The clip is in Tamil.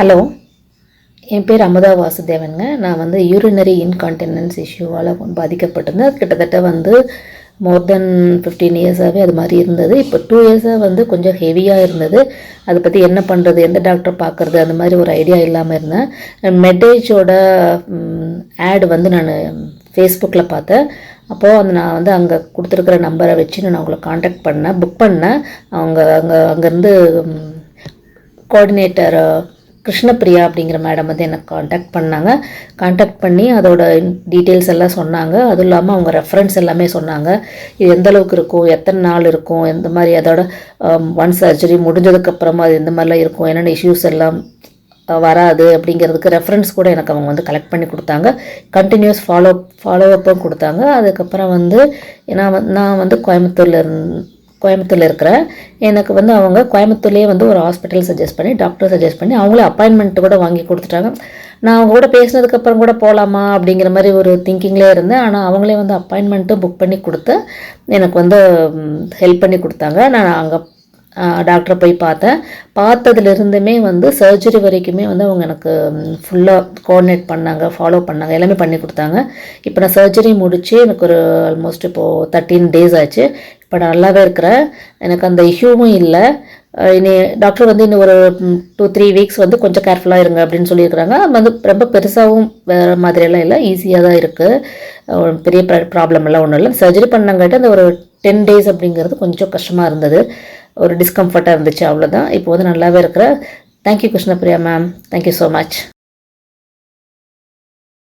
ஹலோ, என் பேர் அமுதா வாசுதேவனுங்க. நான் வந்து யூரினரி இன்கான்டினன்ஸ் இஷ்யூவால் பாதிக்கப்பட்டிருந்தேன். அது கிட்டத்தட்ட மோர் தென் 15 இயர்ஸாகவே அது மாதிரி இருந்தது. இப்போ 2 இயர்ஸாக கொஞ்சம் ஹெவியாக இருந்தது. அதை பற்றி என்ன பண்ணுறது, எந்த டாக்டர் பார்க்குறது, அந்த மாதிரி ஒரு ஐடியா இல்லாமல் இருந்தேன். மெட்டேஜோட ஆட் நான் ஃபேஸ்புக்கில் பார்த்தேன். அப்போது நான் அங்கே கொடுத்துருக்குற நம்பரை வச்சு நான் அவங்கள காண்டாக்ட் பண்ணேன், புக் பண்ணேன். அங்கேருந்து கோஆர்டினேட்டர் கிருஷ்ணபிரியா அப்படிங்கிற மேடம் எனக்கு காண்டாக்ட் பண்ணி அதோட டீட்டெயில்ஸ் எல்லாம் சொன்னாங்க. அதுவும் இல்லாமல் அவங்க ரெஃபரன்ஸ் எல்லாமே சொன்னாங்க. இது எந்த அளவுக்கு இருக்கும், எத்தனை நாள் இருக்கும், எந்த மாதிரி அதோட ஒன் சர்ஜரி முடிஞ்சதுக்கப்புறமா அது எந்த மாதிரிலாம் இருக்கும், என்னென்ன இஷ்யூஸ் எல்லாம் வராது அப்படிங்கிறதுக்கு ரெஃபரன்ஸ் கூட எனக்கு அவங்க கலெக்ட் பண்ணி கொடுத்தாங்க. கண்டினியூஸ் ஃபாலோஅப்பும் கொடுத்தாங்க. அதுக்கப்புறம் நான் கோயம்புத்தூரில் இருக்கிறேன். எனக்கு அவங்க கோயம்புத்தூர்லேயே ஒரு ஹாஸ்பிட்டல் டாக்டர் சஜஸ்ட் பண்ணி அவங்களே அப்பாயின்மெண்ட் கூட வாங்கி கொடுத்துட்டாங்க. நான் அவங்க கூட பேசினதுக்கப்புறம் கூட போகலாமா அப்படிங்கிற மாதிரி ஒரு திங்கிங்லேயே இருந்தேன். ஆனால் அவங்களே அப்பாயின்மெண்ட்டும் புக் பண்ணி கொடுத்து எனக்கு ஹெல்ப் பண்ணி கொடுத்தாங்க. நான் அங்கே டாக்டரை போய் பார்த்ததுலேருந்துமே சர்ஜரி வரைக்குமே அவங்க எனக்கு ஃபுல்லாக கோஆர்டினேட் பண்ணாங்க, ஃபாலோ பண்ணாங்க, எல்லாமே பண்ணி கொடுத்தாங்க. இப்போ நான் சர்ஜரி முடித்து எனக்கு ஒரு ஆல்மோஸ்ட் இப்போது 13 days ஆச்சு. இப்போ நான் நல்லாவே இருக்கிறேன். எனக்கு அந்த இஷ்யூவும் இல்லை. இனி டாக்டர் இன்னும் ஒரு 2-3 weeks கொஞ்சம் கேர்ஃபுல்லாக இருங்க அப்படின்னு சொல்லியிருக்கிறாங்க. ரொம்ப பெருசாகவும் வேறு மாதிரியெல்லாம் இல்லை, ஈஸியாக தான் இருக்குது. பெரிய ப்ராப்ளம் எல்லாம் ஒன்றும் இல்லை. சர்ஜரி பண்ணங்காட்டி அந்த ஒரு 10 days அப்படிங்கிறது கொஞ்சம் கஷ்டமாக இருந்தது, ஒரு டிஸ்கம்ஃபர்ட்டாக இருந்துச்சு, அவ்வளோதான். இப்போ நல்லாவே இருக்கிறேன். Thank you Krishnapriya ma'am, thank you so much.